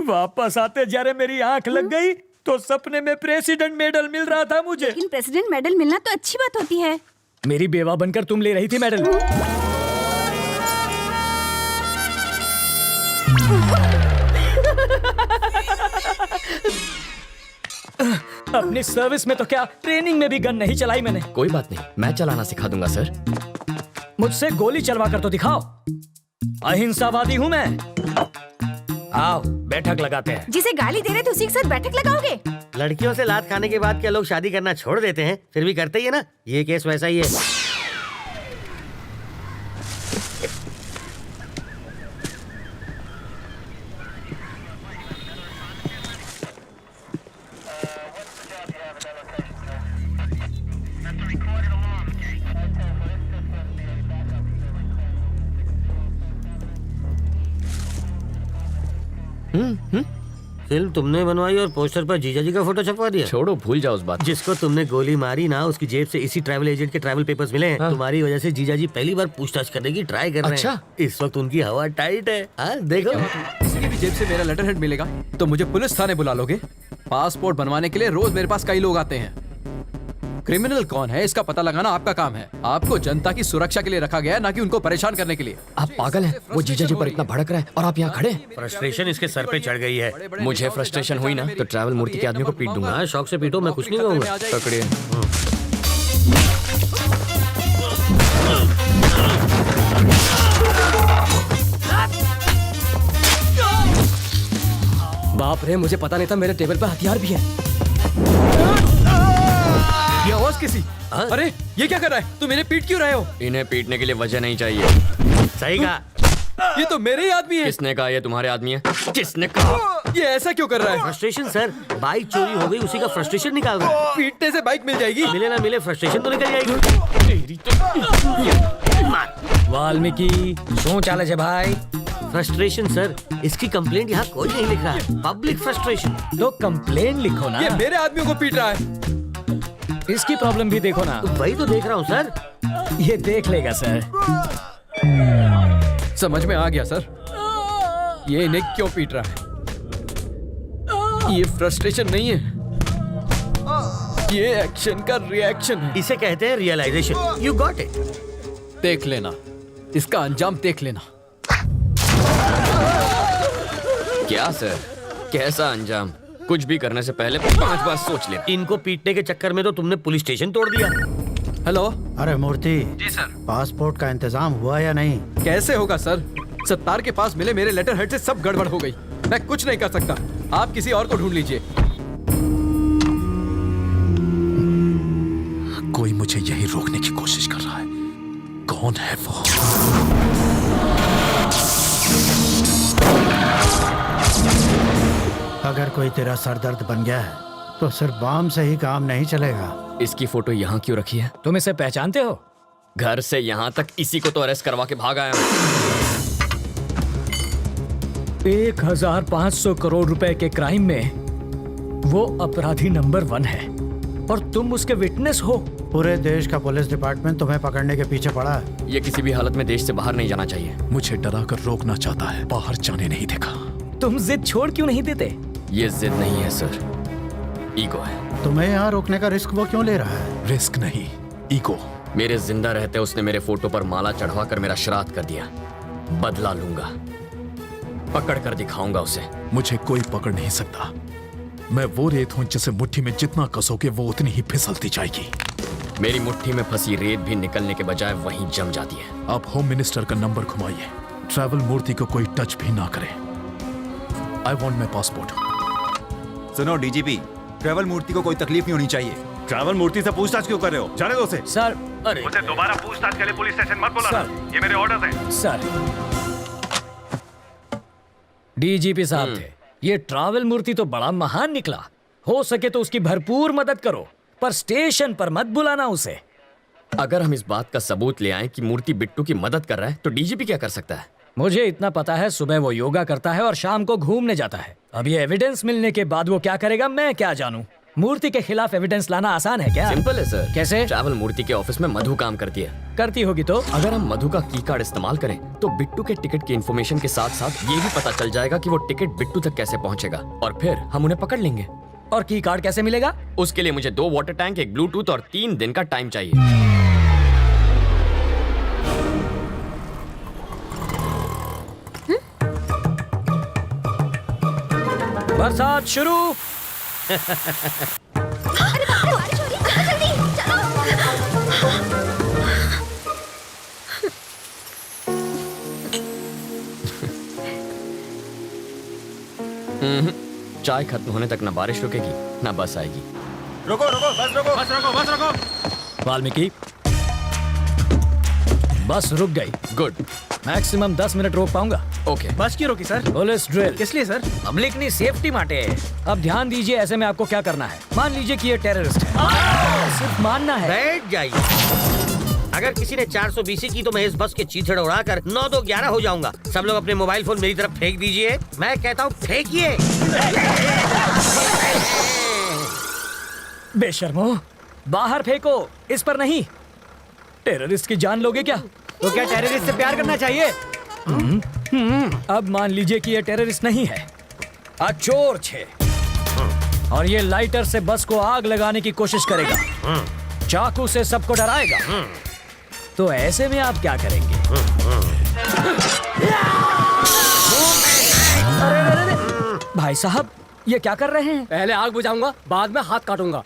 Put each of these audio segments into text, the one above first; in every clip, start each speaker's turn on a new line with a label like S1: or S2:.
S1: वापस आते जरे मेरी आंख लग गई तो सपने में प्रेसिडेंट मेडल मिल रहा था मुझे।
S2: लेकिन प्रेसिडेंट मेडल मिलना तो अच्छी बात होती है।
S1: मेरी बेवा बनकर तुम ले रही थी मेडल। अपनी सर्विस में तो क्या, ट्रेनिंग में भी गन नहीं चलाई मैंने।
S3: कोई बात नहीं, मैं चलाना सिखा दूंगा सर।
S1: मुझसे गोली चलवा कर तो दिखाओ। अहिंसावादी हूं मैं। आओ बैठक लगाते हैं।
S2: जिसे गाली दे रहे थे उसी के साथ बैठक लगाओगे?
S4: लड़कियों से लात खाने के बाद क्या लोग शादी करना छोड़ देते हैं? फिर भी करते ही है ना। ये केस वैसा ही है। फिल्म तुमने बनवाई और पोस्टर पर जीजा जी का फोटो छपवा दिया।
S3: छोड़ो, भूल जाओ उस बात।
S4: जिसको तुमने गोली मारी ना, उसकी जेब से इसी ट्रैवल एजेंट के ट्रैवल पेपर्स मिले हैं। तुम्हारी वजह से जीजा जी पहली बार पूछताछ करने की ट्राई कर रहे हैं। इस वक्त उनकी हवा टाइट है। देखो,
S5: किसी की भी जेब से मेरा लेटर हेड मिलेगा तो मुझे पुलिस थाने बुला लोगे? पासपोर्ट बनवाने के लिए रोज मेरे पास कई लोग आते हैं। क्रिमिनल कौन है इसका पता लगाना आपका काम है। आपको जनता की सुरक्षा के लिए रखा गया है, ना कि उनको परेशान करने के लिए।
S3: आप पागल हैं? वो जीजा जी पर इतना भड़क रहा है और आप यहाँ खड़े हैं।
S4: फ्रस्ट्रेशन इसके सर पे चढ़ गई है।
S3: मुझे फ्रस्ट्रेशन हुई ना तो ट्रैवल मूर्ति के आदमी को पीट दूंगा।
S4: हाँ, शौक से पीटो, मैं कुछ नहीं कहूँगा।
S3: पकड़िए।
S1: बाप रे, मुझे पता नहीं था मेरे टेबल पे हथियार भी है।
S5: ये आवाज किसी? अरे ये क्या कर रहा है? तुम मेरे पीट क्यों रहे हो?
S3: इन्हें पीटने के लिए वजह नहीं चाहिए।
S4: सही कहा।
S5: ये तो मेरे ही आदमी है।
S3: किसने कहा ये तुम्हारे आदमी है? किसने कहा?
S5: ये ऐसा क्यों कर रहा है?
S4: फ्रस्ट्रेशन सर, बाइक चोरी हो गई, उसी का फ्रस्ट्रेशन निकाल रहा है।
S5: पीटने से बाइक मिल जाएगी?
S4: मिले ना मिले, फ्रस्ट्रेशन तो निकल जाएगी।
S1: वाल्मीकि शो चाले छे भाई।
S4: फ्रस्ट्रेशन सर, इसकी कंप्लेंट यहाँ कोई नहीं लिख रहा है। Public frustration.
S1: तो कंप्लेन लिखो ना।
S5: ये मेरे आदमियों को पीट रहा है।
S1: इसकी प्रॉब्लम भी देखो ना।
S4: वही तो देख रहा हूँ सर।
S1: ये देख लेगा सर।
S5: समझ में आ गया सर, ये इन्हें क्यों पीट रहा है। ये फ्रस्ट्रेशन नहीं है, ये एक्शन का रिएक्शन है।
S4: इसे कहते हैं रियलाइजेशन। You got it.
S5: देख लेना, इसका अंजाम देख लेना।
S3: क्या सर, कैसा अंजाम? कुछ भी करने से पहले 5 बार सोच ले।
S4: इनको पीटने के चक्कर में तो तुमने पुलिस स्टेशन तोड़ दिया।
S5: हेलो।
S6: अरे मूर्ति
S5: जी सर।
S6: पासपोर्ट का इंतजाम हुआ या नहीं?
S5: कैसे होगा सर, सत्तार के पास मिले मेरे लेटर हेड से सब गड़बड़ हो गई। मैं कुछ नहीं कर सकता, आप किसी और को ढूंढ लीजिए।
S7: कोई मुझे यही रोकने की कोशिश कर रहा है। कौन है वो?
S6: अगर कोई तेरा सरदर्द बन गया है तो सिर्फ बम से ही काम नहीं चलेगा।
S3: इसकी फोटो यहाँ क्यों रखी है?
S1: तुम इसे पहचानते हो?
S3: घर से यहाँ तक इसी को तो अरेस्ट करवा के भाग आया हूँ।
S1: 1500 करोड़ रुपए के क्राइम में वो अपराधी नंबर 1 है और तुम उसके विटनेस हो।
S6: पूरे देश का पुलिस डिपार्टमेंट तुम्हें पकड़ने के पीछे पड़ा है।
S3: ये किसी भी हालत में देश से बाहर नहीं जाना चाहिए।
S7: मुझे डरा कर रोकना चाहता है, बाहर जाने नहीं देगा।
S1: तुम जिद छोड़ क्यों नहीं देते?
S3: ये जिद नहीं है सर, ईगो है।
S6: तुम्हें यहाँ रोकने का रिस्क वो क्यों ले रहा है?
S7: रिस्क नहीं, ईगो।
S3: मेरे जिंदा रहते उसने मेरे फोटो पर माला चढ़वा कर मेरा श्राद्ध कर दिया। बदला लूंगा, पकड़ कर दिखाऊंगा उसे।
S7: मुझे कोई पकड़ नहीं सकता। मैं वो रेत हूं जिसे मुट्ठी में जितना कसोगे वो उतनी ही फिसलती जाएगी।
S3: मेरी मुट्ठी में फंसी रेत भी निकलने के बजाय वहीं जम जाती है।
S7: आप होम मिनिस्टर का नंबर घुमाइए, ट्रैवल मूर्ति को कोई टच भी ना करे। I want my passport.
S8: सुनो डीजीपी, ट्रैवल मूर्ति को कोई तकलीफ नहीं होनी चाहिए।
S9: ट्रैवल मूर्ति से पूछताछ क्यों कर रहे हो? जाने दो उसे।
S1: सर, अरे
S9: मुझे दोबारा पूछताछ के लिए पुलिस स्टेशन मत बुलाना। ये मेरे ऑर्डर्स हैं।
S1: सर, डीजीपी साहब थे, ये ट्रैवल मूर्ति तो बड़ा महान निकला। हो सके तो उसकी भरपूर मदद करो, पर स्टेशन पर मत बुलाना उसे।
S3: अगर हम इस बात का सबूत ले आए कि मूर्ति बिट्टू की मदद कर रहा है तो डीजीपी क्या कर सकता है?
S1: मुझे इतना पता है, सुबह वो योगा करता है और शाम को घूमने जाता है। अब ये एविडेंस मिलने के बाद वो क्या करेगा मैं क्या जानूं। मूर्ति के खिलाफ एविडेंस लाना आसान है क्या?
S3: सिंपल है सर।
S1: कैसे?
S3: ट्रैवल मूर्ति के ऑफिस में मधु काम करती है।
S1: करती होगी तो?
S3: अगर हम मधु का की कार्ड इस्तेमाल करें तो बिट्टू के टिकट की इन्फॉर्मेशन के साथ साथ ये भी पता चल जाएगा कि वो टिकट बिट्टू तक कैसे पहुंचेगा, और फिर हम उन्हें पकड़ लेंगे।
S1: और की कार्ड कैसे मिलेगा?
S3: उसके लिए मुझे 2 वाटर टैंक, एक ब्लूटूथ और 3 दिन का टाइम चाहिए।
S1: बरसात शुरू।
S2: अरे बाप रे, बारिश हो रही है, चलो जल्दी चलो।
S3: चाय खत्म होने तक ना बारिश रुकेगी ना बस आएगी।
S8: रोको रोको, बस रोको, बस रोको, बस रोको।
S1: वाल्मीकि, बस रुक गई।
S3: गुड।
S1: मैक्सिमम 10 मिनट रोक पाऊंगा।
S3: ओके।
S1: बस क्यों रोकी सर? Police drill. किस लिए सर? पब्लिकनी सेफ्टी माटे। अब ध्यान दीजिए, ऐसे में आपको क्या करना है। मान लीजिए कि ये टेररिस्ट है, सिर्फ मानना है।
S4: बैठ जाइए। अगर किसी ने 420 की तो मैं इस बस के चीथड़ उड़ाकर 9-2-11 हो जाऊंगा। सब लोग अपने मोबाइल फोन मेरी तरफ फेंक दीजिए। मैं कहता हूँ फेंकिए।
S1: बेशर्मो, बाहर फेंको, इस पर नहीं। टेररिस्ट की जान लोगे क्या?
S4: तो क्या टेररिस्ट से प्यार करना चाहिए?
S1: अब मान लीजिए कि ये टेररिस्ट नहीं है, चोर छे, और ये लाइटर से बस को आग लगाने की कोशिश करेगा, चाकू से सबको डराएगा। तो ऐसे में आप क्या करेंगे? अरे, भाई साहब, ये क्या कर रहे हैं?
S10: पहले आग बुझाऊंगा, बाद में हाथ काटूंगा।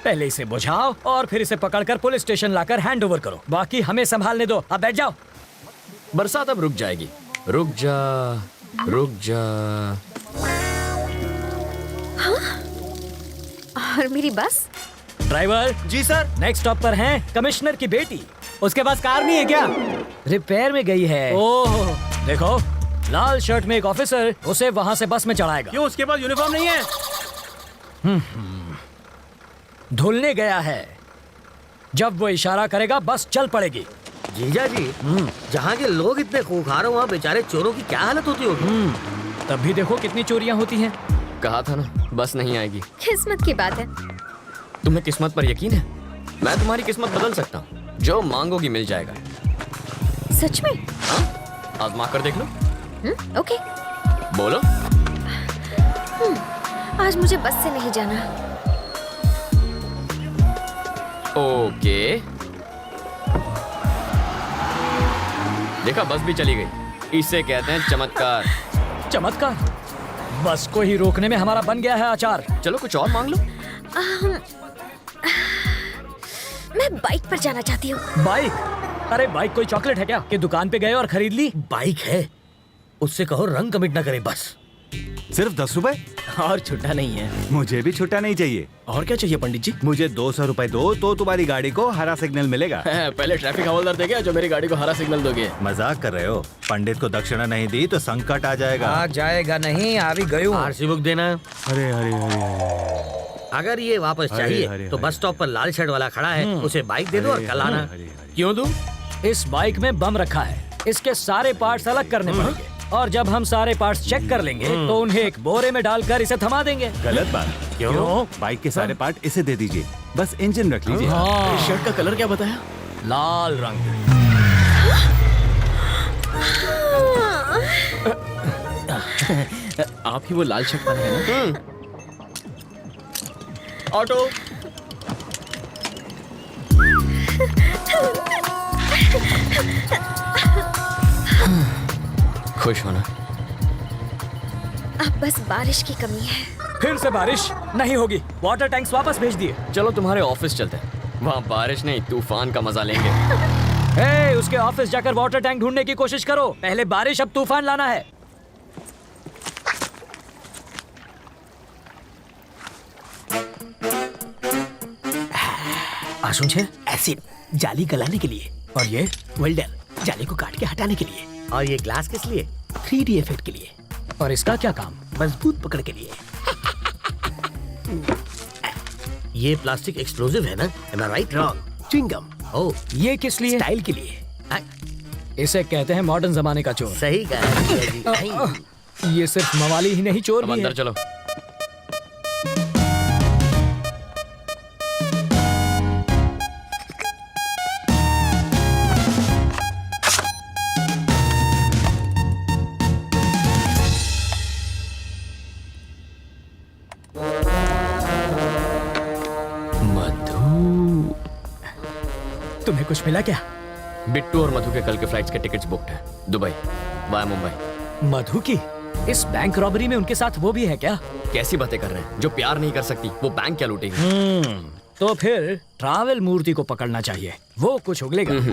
S1: पहले इसे बुझाओ और फिर इसे पकड़कर पुलिस स्टेशन लाकर हैंड ओवर करो। बाकी हमें संभालने दो। अब बैठ जाओ।
S3: बरसात अब रुक जाएगी। रुक जा, रुक जा।
S2: और मेरी बस?
S1: ड्राइवर
S8: जी सर।
S1: नेक्स्ट स्टॉप पर हैं कमिश्नर की बेटी।
S10: उसके पास कार नहीं है क्या?
S1: रिपेयर में गई है।
S10: ओह,
S1: देखो, लाल शर्ट में एक ऑफिसर उसे वहां से बस में चढ़ाएगा।
S10: क्यों उसके पास यूनिफॉर्म नहीं है?
S1: धुलने गया है। जब वो इशारा करेगा बस चल पड़ेगी।
S4: जीजा जी, जहाँ के लोग इतने खूंखार हो, वहाँ बेचारे चोरों की क्या हालत होती होगी?
S1: तब भी देखो कितनी चोरियां होती हैं।
S3: कहा था ना, बस नहीं आएगी।
S2: किस्मत की बात है।
S3: तुम्हें किस्मत पर यकीन है? मैं तुम्हारी किस्मत बदल सकता हूँ। जो मांगोगी मिल जाएगा।
S2: सच में?
S3: हाँ? आजमा कर देख लो।
S2: ओके।
S3: बोलो।
S2: आज मुझे बस से नहीं जाना।
S3: ओके। देखा, बस भी चली गई। इसे कहते हैं चमत्कार।
S1: चमत्कार? बस को ही रोकने में हमारा बन गया है आचार।
S3: चलो कुछ और मांग लो।
S2: मैं बाइक पर जाना चाहती हूँ।
S1: बाइक? अरे बाइक कोई चॉकलेट है क्या कि दुकान पे गए और खरीद ली?
S4: बाइक है, उससे कहो रंग कमिट ना करे बस।
S8: सिर्फ 10 रुपए?
S10: और छुट्टा नहीं है।
S8: मुझे भी छुट्टा नहीं चाहिए।
S10: और क्या चाहिए पंडित जी?
S8: मुझे 200 रुपए दो तो तुम्हारी गाड़ी को हरा सिग्नल मिलेगा।
S10: पहले ट्रैफिक हवलदार देगा जो मेरी गाड़ी को हरा सिग्नल दोगे।
S8: मजाक कर रहे हो? पंडित को दक्षिणा नहीं दी तो संकट आ जाएगा।
S1: आ जाएगा नहीं, आ भी गई हूँ।
S4: आरसी बुक देना।
S8: अरे अरे अरे,
S4: अगर ये वापस चाहिए
S8: हरे,
S4: तो
S8: हरे।
S4: बस स्टॉप पर लाल शर्ट वाला खड़ा है, उसे बाइक दे दो और कल आना।
S1: क्यों दूं? इस बाइक में बम रखा है, इसके सारे पार्ट्स अलग करने पड़ेंगे, और जब हम सारे पार्ट्स चेक कर लेंगे तो उन्हें एक बोरे में डालकर इसे थमा देंगे।
S8: गलत बात।
S1: क्यों?
S8: बाइक के सारे पार्ट इसे दे दीजिए, बस इंजन रख लीजिए।
S10: शर्ट का कलर क्या बताया?
S1: लाल रंग।
S10: आप ही वो लाल शर्ट वाले हैं ना?
S3: ऑटो। खुश होना।
S2: अब बस बारिश की कमी है।
S1: फिर से बारिश नहीं होगी। वाटर टैंक्स वापस भेज दिए।
S3: चलो तुम्हारे ऑफिस चलते हैं, वहाँ बारिश नहीं तूफान का मजा लेंगे।
S1: हे, उसके ऑफिस जाकर वाटर टैंक ढूंढने की कोशिश करो। पहले बारिश, अब तूफान लाना है।
S10: आशुंश है एसिड जाली गलाने के लिए, और ये वेल्डर जाली को काट के हटाने के लिए,
S4: और ये ग्लास किस लिए?
S10: 3D इफेक्ट के लिए,
S1: और इसका क्या काम?
S10: मजबूत पकड़ के लिए।
S4: ये प्लास्टिक एक्सप्लोसिव है ना? Am I right? Wrong?
S10: Chewing gum.
S4: Oh,
S1: ये किस लिए?
S10: स्टाइल के लिए।
S1: इसे कहते हैं मॉडर्न जमाने का चोर।
S4: सही कहा जीजा जी।
S1: ये सिर्फ मवाली ही नहीं, चोर
S3: अब
S1: भी
S3: अंदर
S1: है।
S3: चलो।
S1: तुम्हें कुछ मिला क्या?
S3: बिट्टू और मधु के कल के फ्लाइट्स के टिकट्स बुकड हैं, दुबई वाया मुंबई।
S1: मधु की इस बैंक रॉबरी में उनके साथ वो भी है क्या?
S3: कैसी बातें कर रहे हैं? जो प्यार नहीं कर सकती वो बैंक क्या लूटेगी?
S1: तो फिर ट्रैवल मूर्ति को पकड़ना चाहिए, वो कुछ उगलेगा।